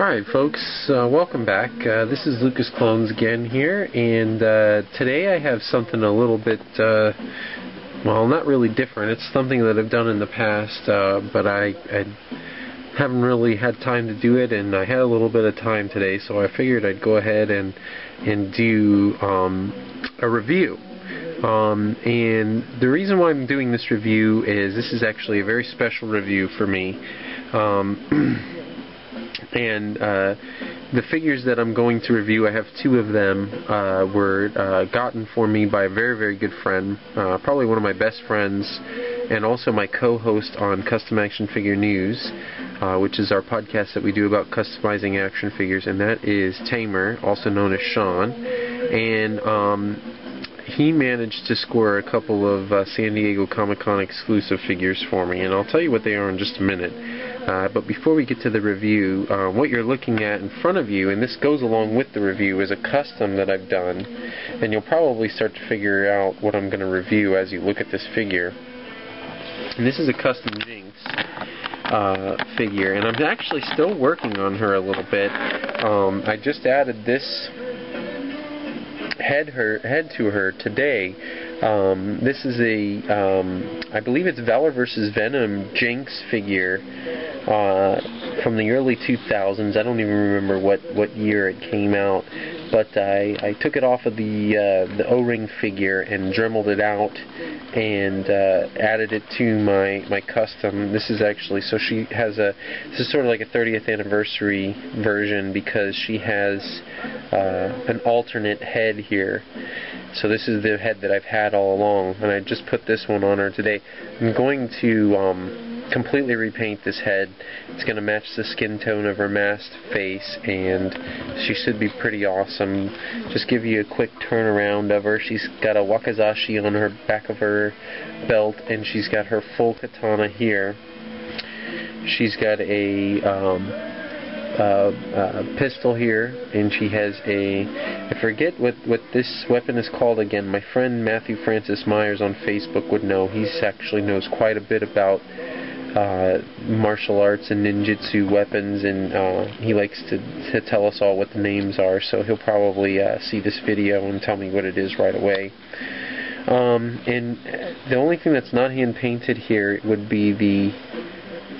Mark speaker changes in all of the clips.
Speaker 1: Alright folks, welcome back. This is Lucasclones again here, and today I have something a little bit, well, not really different. It's something that I've done in the past, but I haven't really had time to do it, and I had a little bit of time today, so I figured I'd go ahead and do a review. And the reason why I'm doing this review is this is actually a very special review for me. And the figures that I'm going to review, I have two of them, were gotten for me by a very, very good friend, probably one of my best friends, and also my co-host on Custom Action Figure News, which is our podcast that we do about customizing action figures, and that is Tamer, also known as Sean. And he managed to score a couple of San Diego Comic-Con exclusive figures for me, and I'll tell you what they are in just a minute. But before we get to the review, what you're looking at in front of you, and this goes along with the review, is a custom that I've done, and you'll probably start to figure out what I'm going to review as you look at this figure. And this is a custom Jinx figure, and I'm actually still working on her a little bit. I just added this head to her today. This is a, I believe it's Valor vs. Venom Jinx figure from the early 2000s. I don't even remember what year it came out, but I took it off of the O-ring figure and dremeled it out and added it to my custom. This is actually, so she has this is sort of like a 30th anniversary version because she has an alternate head here. So this is the head that I've had all along, and I just put this one on her today. I'm going to completely repaint this head. It's going to match the skin tone of her masked face, and she should be pretty awesome. Just give you a quick turnaround of her. She's got a wakizashi on her back of her belt, and she's got her full katana here. She's got a pistol here, and she has I forget what this weapon is called again. My friend Matthew Francis Myers on Facebook would know. He actually knows quite a bit about martial arts and ninjutsu weapons, and he likes to tell us all what the names are, so he'll probably see this video and tell me what it is right away. And the only thing that's not hand painted here would be the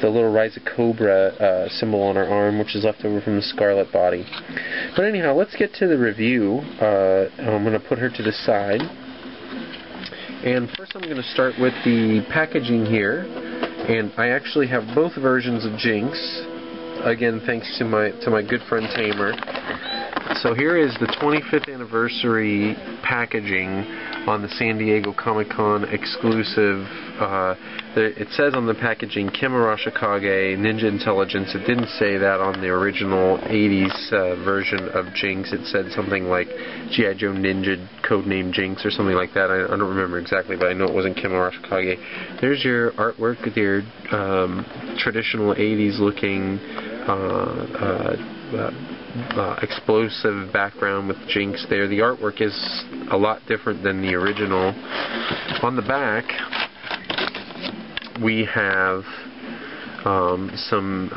Speaker 1: little Rise of Cobra symbol on her arm, which is left over from the Scarlet body. But anyhow, let's get to the review. I'm going to put her to the side. And first I'm going to start with the packaging here. And I actually have both versions of Jinx. Again, thanks to my good friend Tamer. So here is the 25th anniversary packaging on the San Diego Comic-Con exclusive. It says on the packaging Kim Arashikage, Ninja Intelligence. It didn't say that on the original 80s version of Jinx. It said something like G.I. Joe Ninja Codename Jinx or something like that. I don't remember exactly, but I know it wasn't Kim Arashikage. There's your artwork with your traditional 80s looking explosive background with Jinx there. The artwork is a lot different than the original. On the back, we have some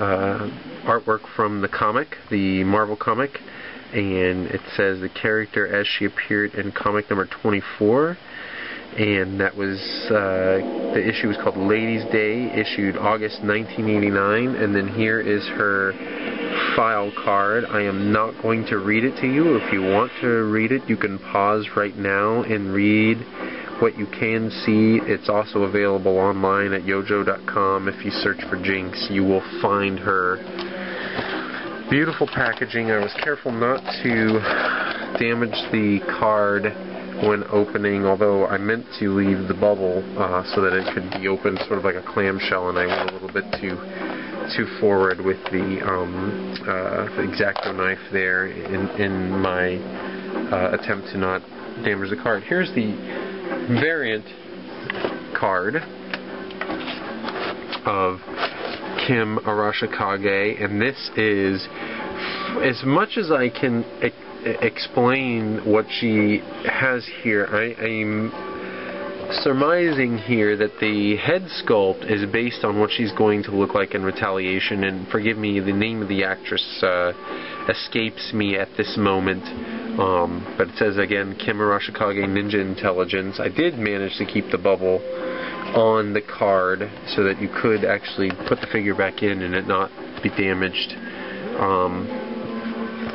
Speaker 1: artwork from the comic, the Marvel comic, and it says the character as she appeared in comic number 24, and that was the issue was called Ladies' Day, issued August 1989, and then here is her file card. I am not going to read it to you. If you want to read it, you can pause right now and read what you can see. It's also available online at yojo.com. If you search for Jinx, you will find her. Beautiful packaging. I was careful not to damage the card when opening, although I meant to leave the bubble so that it could be opened sort of like a clamshell, and I went a little bit too forward with the X-Acto knife there in my attempt to not damage the card. Here's the variant card of Kim Arashikage, and this is, as much as I can explain what she has here, surmising here that the head sculpt is based on what she's going to look like in Retaliation, and forgive me, the name of the actress escapes me at this moment, but it says again, Kim Arashikage Ninja Intelligence. I did manage to keep the bubble on the card so that you could actually put the figure back in and it not be damaged.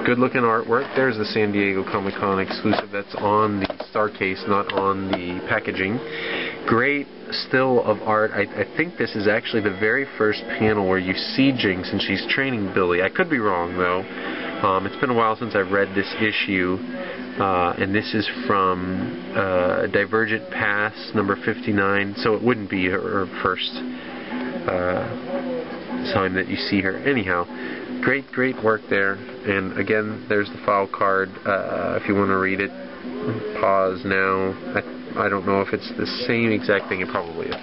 Speaker 1: Good looking artwork. There's the San Diego Comic-Con exclusive that's on the star case, not on the packaging. Great still of art. I think this is actually the very first panel where you see Jinx and she's training Billy. I could be wrong though. It's been a while since I've read this issue, and this is from Divergent Pass number 59, so it wouldn't be her first time that you see her. Anyhow, great work there. And again, there's the file card. If you want to read it, pause now. I don't know if it's the same exact thing. It probably is.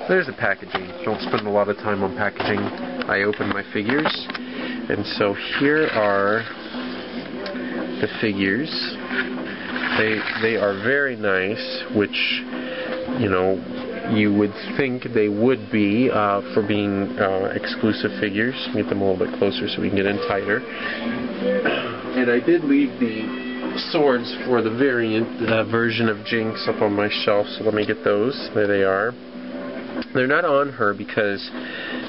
Speaker 1: There's the packaging. Don't spend a lot of time on packaging. I open my figures, and so here are the figures. They are very nice, which, you know, you would think they would be for being exclusive figures. Get them a little bit closer so we can get in tighter. And I did leave the swords for the variant version of Jinx up on my shelf, so let me get those. There they are. They're not on her because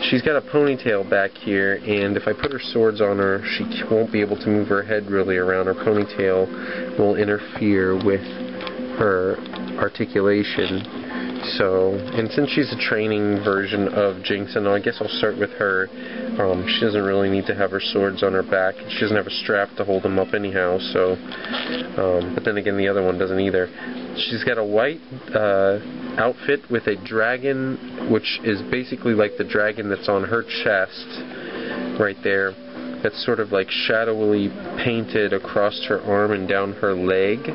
Speaker 1: she's got a ponytail back here, and if I put her swords on her, she won't be able to move her head really around. Her ponytail will interfere with her articulation. So, and since she's a training version of Jinx, and I guess I'll start with her, she doesn't really need to have her swords on her back. She doesn't have a strap to hold them up anyhow, so, but then again, the other one doesn't either. She's got a white outfit with a dragon, which is basically like the dragon that's on her chest, right there. That's sort of like shadowily painted across her arm and down her leg.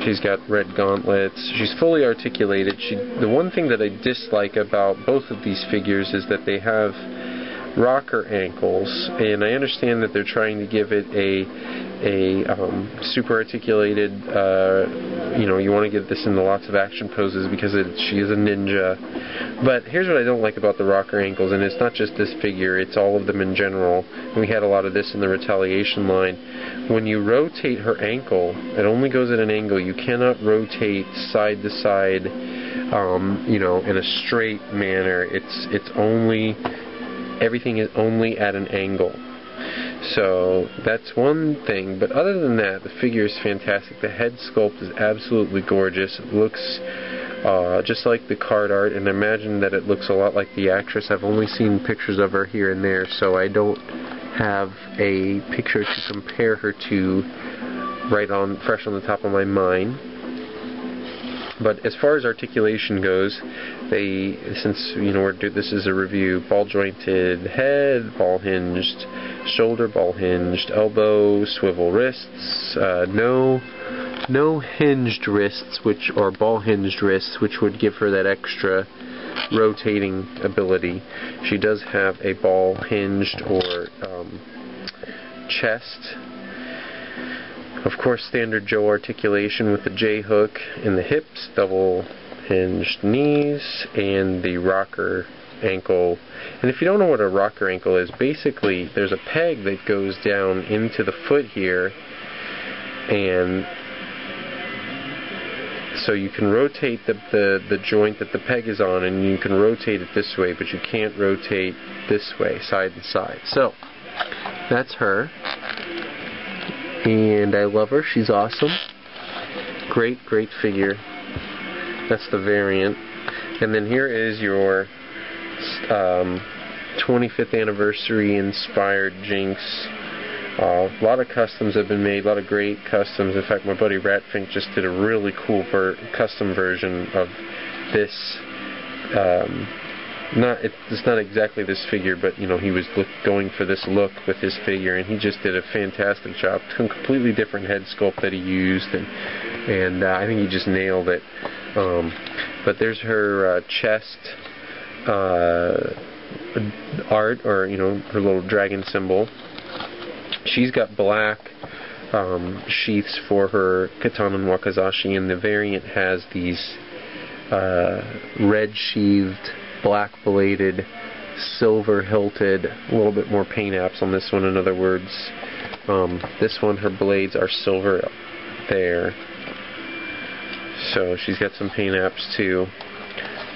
Speaker 1: She's got red gauntlets. She's fully articulated. The one thing that I dislike about both of these figures is that they have rocker ankles, and I understand that they're trying to give it a super articulated, you know, you want to get this into lots of action poses because she is a ninja. But here's what I don't like about the rocker ankles, and it's not just this figure, it's all of them in general. And we had a lot of this in the Retaliation line. When you rotate her ankle, it only goes at an angle. You cannot rotate side to side, you know, in a straight manner. It's only, everything is only at an angle. So that's one thing, but other than that, the figure is fantastic. The head sculpt is absolutely gorgeous. It looks just like the card art, and I imagine that it looks a lot like the actress. I've only seen pictures of her here and there, so I don't have a picture to compare her to fresh on the top of my mind. But as far as articulation goes, since, you know, this is a review, ball jointed head, ball hinged shoulder, ball hinged elbow, swivel wrists, no hinged wrists, or ball hinged wrists, which would give her that extra rotating ability. She does have a ball hinged or chest. Of course, standard Joe articulation with the J-hook in the hips, double hinged knees, and the rocker ankle. And if you don't know what a rocker ankle is, basically there's a peg that goes down into the foot here, and so you can rotate the joint that the peg is on, and you can rotate it this way, but you can't rotate this way, side to side. So that's her. And I love her. She's awesome. Great figure. That's the variant. And then here is your 25th anniversary inspired Jinx. A lot of customs have been made, a lot of great customs. In fact, my buddy Ratfink just did a really cool custom version of this. It's not exactly this figure, but you know, he was going for this look with his figure, and he just did a fantastic job. Completely different head sculpt that he used, and I think he just nailed it. But there's her chest art, or you know, her little dragon symbol. She's got black sheaths for her katana and wakizashi, and the variant has these red sheathed, black bladed, silver hilted, a little bit more paint apps on this one, in other words. This one, her blades are silver there. So she's got some paint apps too.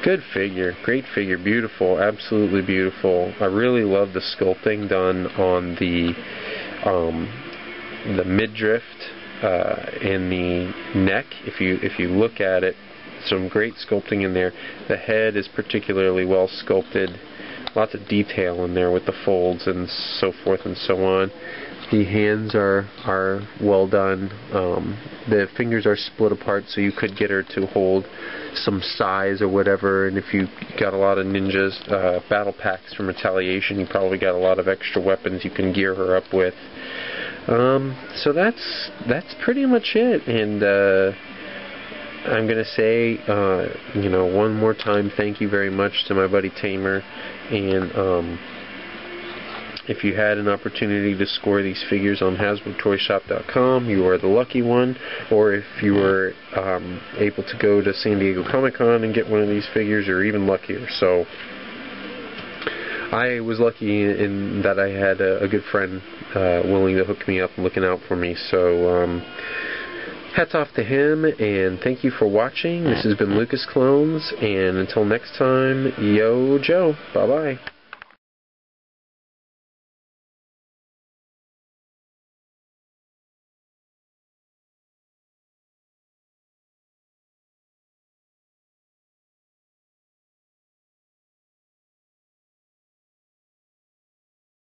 Speaker 1: Good figure, great figure, beautiful, absolutely beautiful. I really love the sculpting done on the midriff and the neck. If you look at it, some great sculpting in there. The head is particularly well sculpted. Lots of detail in there with the folds and so forth and so on. The hands are well done. The fingers are split apart, so you could get her to hold some size or whatever. And if you got a lot of ninjas battle packs from Retaliation, you probably got a lot of extra weapons you can gear her up with. So that's pretty much it. And I'm gonna say, one more time, thank you very much to my buddy Tamer. And if you had an opportunity to score these figures on HasbroToyShop.com, you are the lucky one. Or if you were able to go to San Diego Comic-Con and get one of these figures, you're even luckier. So I was lucky in that I had a good friend willing to hook me up and looking out for me. So hats off to him, and thank you for watching. This has been Lucasclones, and until next time, yo Joe, bye-bye.